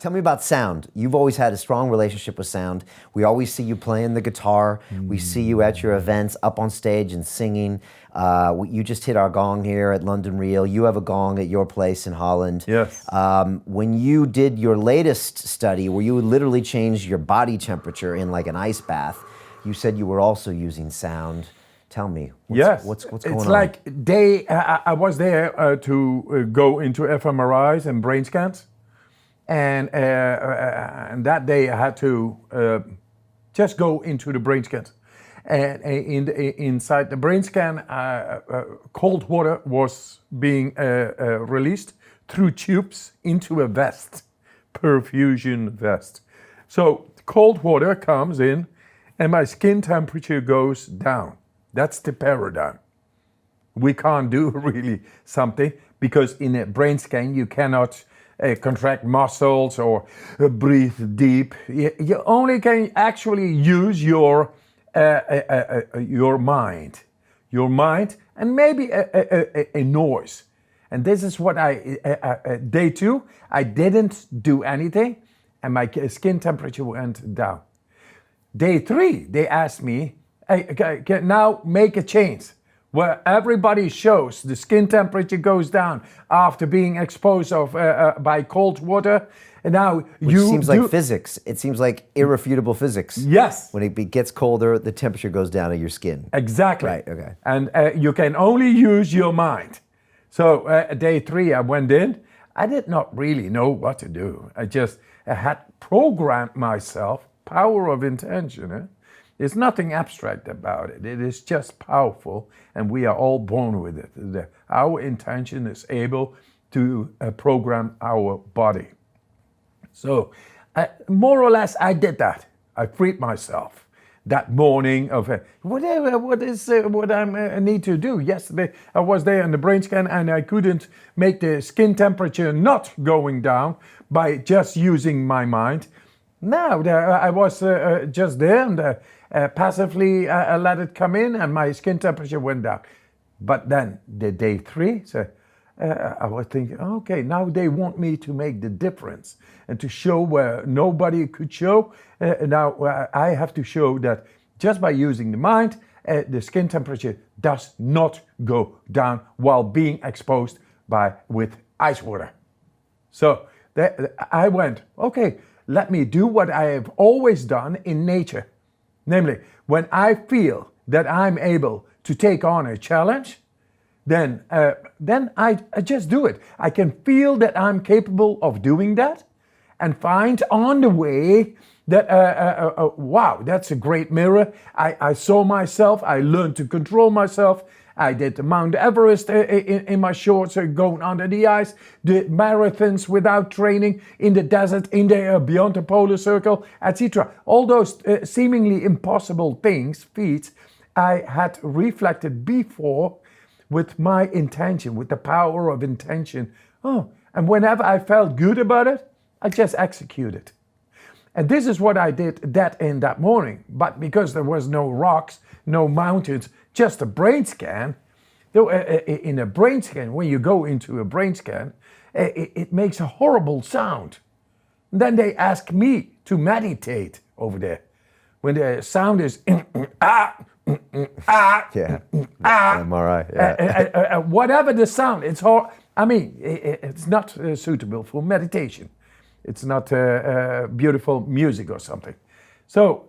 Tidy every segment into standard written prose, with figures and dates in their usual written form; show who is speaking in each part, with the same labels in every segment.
Speaker 1: Tell me about sound. You've always had a strong relationship with sound. We always see you playing the guitar. We see you at your events, up on stage and singing. You just hit our gong here at London Real. You have a gong at your place in Holland.
Speaker 2: Yes.
Speaker 1: When you did your latest study, where you would literally change your body temperature in like an ice bath, you said you were also using sound. Tell me, what's going on?
Speaker 2: It's like I was there to go into fMRIs and brain scans. And that day I had to just go into the brain scans. And inside the brain scan, cold water was being released through tubes into a vest, perfusion vest. So cold water comes in and my skin temperature goes down. That's the paradigm. We can't do really something because in a brain scan you cannot contract muscles or breathe deep. You only can actually use your mind, and maybe a noise. And this is what day 2, I didn't do anything, and my skin temperature went down. Day 3, they asked me, hey, now make a change where everybody shows the skin temperature goes down after being exposed by cold water. And now
Speaker 1: Which seems like physics. It seems like irrefutable physics.
Speaker 2: Yes.
Speaker 1: When it gets colder, the temperature goes down in your skin.
Speaker 2: Exactly.
Speaker 1: Right, okay.
Speaker 2: And you can only use your mind. So day 3, I went in. I did not really know what to do. I had programmed myself, power of intention. There's nothing abstract about it. It is just powerful, and we are all born with it. Our intention is able to program our body. So, more or less, I did that. I freed myself that morning of what I need to do. Yesterday, I was there in the brain scan, and I couldn't make the skin temperature not going down by just using my mind. Now, I was just there and passively let it come in, and my skin temperature went down. But then, the day 3, so I was thinking, okay, now they want me to make the difference and to show where nobody could show. Now I have to show that just by using the mind, the skin temperature does not go down while being exposed with ice water. So I went, okay, let me do what I have always done in nature. Namely, when I feel that I'm able to take on a challenge, then I just do it. I can feel that I'm capable of doing that and find on the way that, wow, that's a great mirror. I saw myself, I learned to control myself. I did Mount Everest in my shorts, going under the ice, did marathons without training in the desert, beyond the polar circle, etc. All those seemingly impossible feats, I had reflected before with my intention, with the power of intention. And whenever I felt good about it, I just executed. And this is what I did that morning. But because there was no rocks, no mountains, just a brain scan. In a brain scan, when you go into a brain scan, it makes a horrible sound. And then they ask me to meditate over there. When the sound is
Speaker 1: MRI. Yeah.
Speaker 2: Whatever the sound, it's it's not suitable for meditation. It's not beautiful music or something. So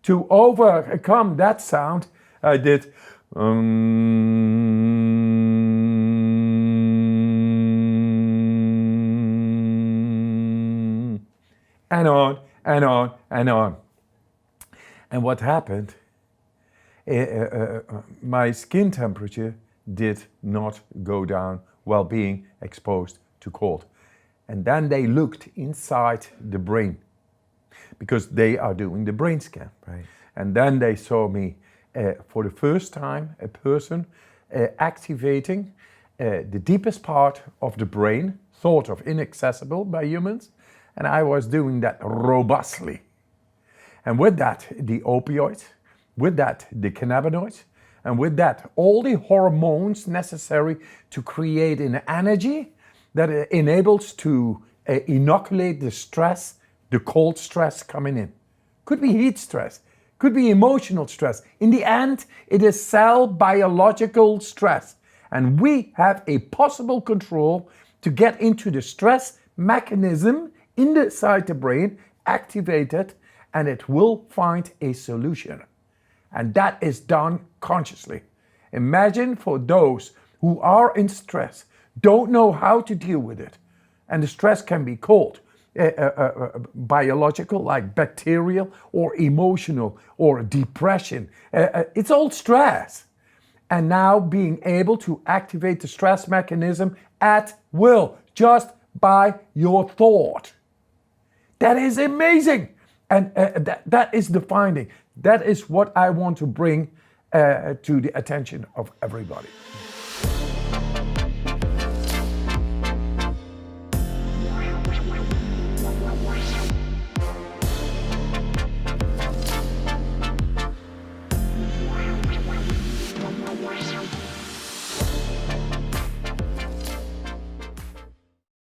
Speaker 2: to overcome that sound, I did and on and on and on. And what happened? My skin temperature did not go down while being exposed to cold. And then they looked inside the brain because they are doing the brain scan.
Speaker 1: Right.
Speaker 2: And then they saw me for the first time, a person activating the deepest part of the brain, thought of inaccessible by humans. And I was doing that robustly. And with that, the opioids, with that, the cannabinoids, and with that, all the hormones necessary to create an energy that enables to inoculate the stress, the cold stress coming in. Could be heat stress, could be emotional stress. In the end, it is cell biological stress. And we have a possible control to get into the stress mechanism inside the brain, activate it, and it will find a solution. And that is done consciously. Imagine for those who are in stress, don't know how to deal with it. And the stress can be cold, biological, like bacterial, or emotional, or depression. It's all stress. And now being able to activate the stress mechanism at will, just by your thought. That is amazing. And that is the finding. That is what I want to bring to the attention of everybody.